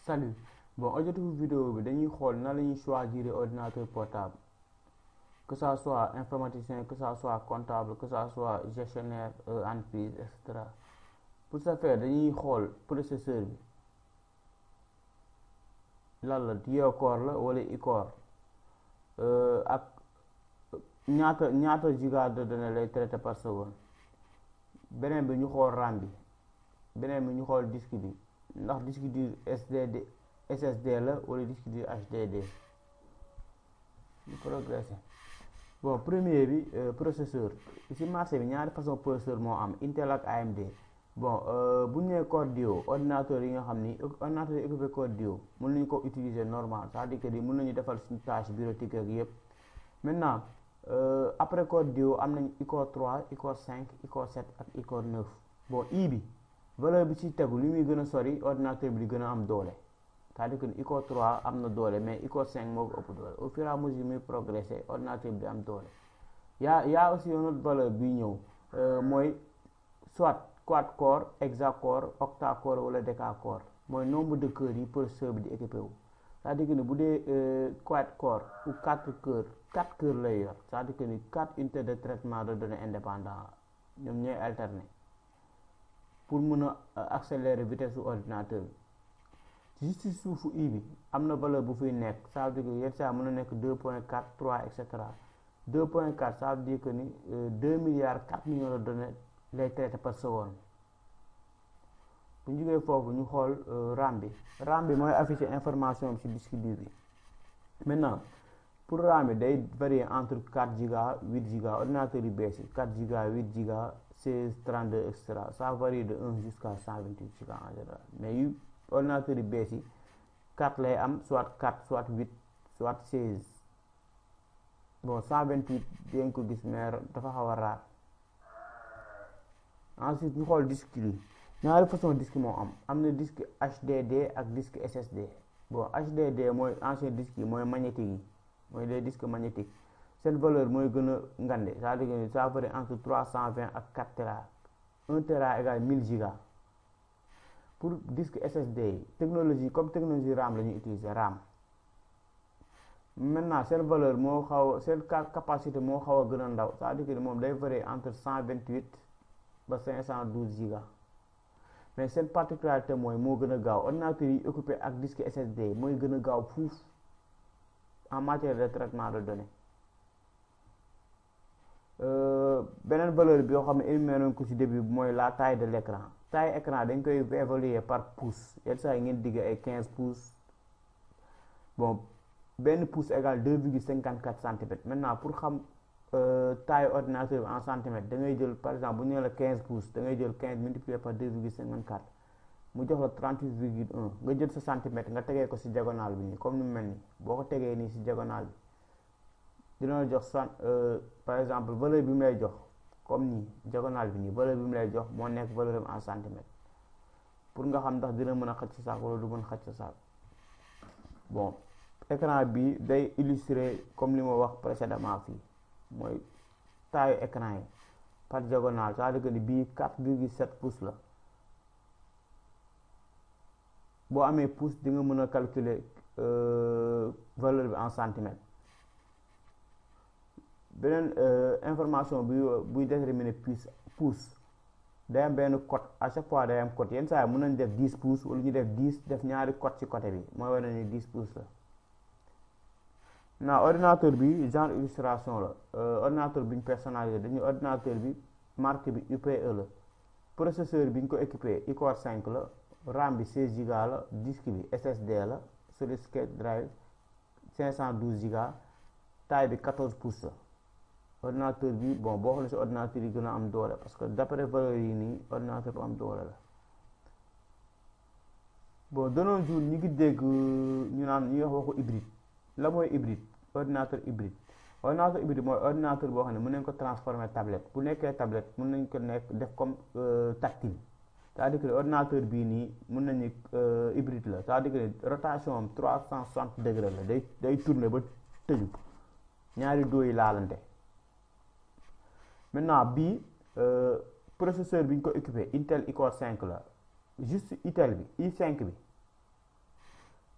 Salut. Bon, objectif vidéo bi dañuy xool nan la ñuy choisir ordinateur portable, que ça soit informaticien, que ça soit comptable, que ça soit gestionnaire entreprise, etc. Pour ce faire dañuy xool processeur bi lan la dual-core la wala i-core ak ñaata giga de données lay traité par seconde. beneen bi ñu xool RAM bi, beneen bi ñu xool disque bi ndax disque dur SSD la wala disque dur HDD. ñu progressé. Bon, premier bi processeur ci marché bi ñaari façon processeur moo am, Intel ak AMD. Bon, bu ñu nee Core Duo ordinateur yi nga xam ni ordinateur yi équipé Core Duo mën nañu ko utiliser normal, c'est-à-dire que mën nañu defal suñu tâche bureautique ak yëpp. Maintenant après Core Duo am nañ i-Core 3 i-Core 5 i-Core 7 ak i-Core 9. Bon, i bi valeur bi ci tegu li muy gën a sori ordinateur bi di gën a am doole, c'est-à-dire que i-Core 3 am na doole mais i-Core 5 moo ko ëpp doole. Au fur et à mesure muy progresser ordinateur bi di am doole. yaa aussi une autre valeur bi ñëw mooy soit quad-core, hexa-core, octa-core wala déca-core, mooy nombre de cœurs yi processeur bi di équipé wu. C'est-à-dire que ni bu dee quad-core ou 4 cœurs lay yor, c'est-à-dire que ni 4 unités de traitement de données indépendant ñoom ñooy alterner pour mën a accélérer vitesse su ordinateur bi. juste suufu i bi am na valeur bu fiy nekk, ça veut dire que yenn saa mën na nekk 2.4 3 et cetera. 2.4 ça veut dire que ni 2 milliards 4 millions de données lay traité par seconde. bu ñu jógee foofu ñu xool RAM bi mooy afficher information bi ci disque dur bi. maintenant pour RAM bi day varier entre 4 giga 8 giga ordinateur yu bees yi 4 giga 8 giga 16 32 et cetera. Ça varie de 1 jusqu'à 128 giga en général, mais yu ordinateur yu bees yi 4 lay am, soit 4 soit 8 soit 16. bon 128 dañ ko gis mais dafa xaw a raar. ensuite ñu xool disque yi ñaari façon disque moo am na disque HDD ak disque SSD. bon HDD mooy ancien disque yi mooy magnétique yi, mooy les disques magnétiques. seen valeur mooy gën a ngande, c'est-à-dire que ça varie entre 320 ak 4 Tera. 1 Tera égale 1000 giga. pour disque SSD yi technologie RAM la ñuy utiliser RAM. maintenant seen valeur moo xaw seen capacité moo xaw a gën a ndaw, c'est-à-dire que moom day varier entre 128 ba 512 giga. mais seen particularité mooy moo gën a gaaw. ordinateur yi occupé ak disque SSD mooy gën a gaaw fuuf en matière de traitement de données. beneen valeur bi yoo xam ne éliminer nañ ko ci début mooy la taille de l'écran. taille écran dañ koy évaluer par pouce, yenn saa yi ngeen digg ay 15 pouces. bon benn pouce égale 2,54 centimètres. maintenant pour xam taille ordinateur bi en centimètres da ngay jël par exemple bu ñu nee la 15 pouces da ngay jël 15 multiplié par 2,54 mu jox la 38,1. nga jël sa centimètre nga tegee ko ci diagonale bi nii comme ni mu mel nii. boo ko tegee nii ci diagonale bi dina la jox par exemple valeur bi mu lay jox comme nii diagonale bi nii valeur bi mu lay jox moo nekk valeur en centimètre pour nga xam ndax dina mën a xaj sa saak wala du mën a xaj sa saak. bon écran bi day illustrer comme li ma wax précédemment fii mooy taille écran yi par diagonale, c'est-à-dire que ni bii 4,7 pouces la. boo amee pouce di nga mën a calculer valeur bi en centimètre. beneen information buy déterminer pouce day am benn code, à chaque fois day am code. yenn saa yi mën nañ def 10 pouces wala ñu def 10 def ñaari code ci côté bi mooy wane ni 10 pouces la. na ordinateur bi genre illustration la. ordinateur bi ñu personnalisé dañuy ordinateur bi marque bi UPE la. processeur bi ñu ko équipé i-Core 5 la. RAM bi 16 giga la. disque bi SSD la. solid state drive 512 giga. taille bi 14 pouces la. ordinateur bi bon boo xoolee ci ordinateur yi gën a am doole parce que d'après valeur yi nii ordinateur bu am doole la. bon de nos jours ñu ngi dégg ñu naan ñuy wax waxu hybride. la mooy hybride ordinateur hybride. ordinateur hybride mooy ordinateur boo xam ne mën nañ ko transformer tablette. bu nekkee tablette mën nañ ko def comme tactile, c'est-à-dire que ordinateur bii nii mën nañu hybride la, c'est-à-dire que rotation am 360 degrés la, day tourner ba tëju ñaari doo yi laalante. maintenant bii processeur bi ñu ko équipé Intel i-Core 5 la. juste Intel bi i5 bi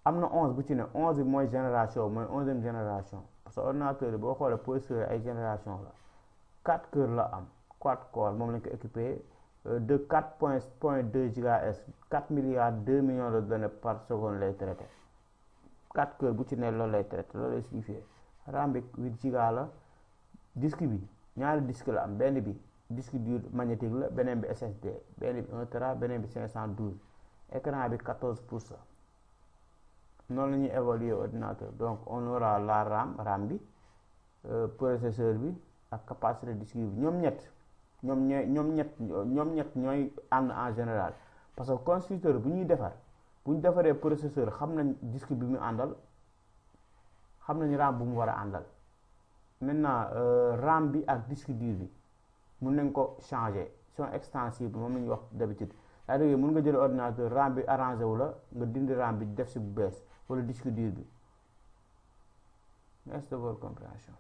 am na 11 bu ci ne 11 bi mooy génération mooy 11e génération parce que ordinateur yi boo xoolee processeur ay génération la 4 cœurs la am 4 corps moom lañ ko équipé de 4.2 GHz 4 milliards 2 millions de données par seconde lay traité 4 cœurs bu ci ne loolu lay traité loolu lay signifié RAM bi 8 giga la disque bi ñaari disque la am benn bi disque dur magnétique la beneen bi SSD benn bi 1 Tera beneen bi 512 écran bi 14 pouces noonu la ñuy évaluer ordinateur donc on aura la RAM bi processeur bi ak capacité disque bi ñoom ñett ñooy ànd en général parce que constructeur bu ñu defaree processeur xam nañ disque bi mu àndal xam nañ RAM bu mu war a àndal maintenant RAM bi ak disque dur bi mun nañ ko changer sont extensibles moom la ñuy wax d'habitude c'est-à-dire mun nga jël ordinateur RAM bi arrangé wu la nga dindi RAM bi def si bu bees wala disque dur bi. Merci de votre compréhension.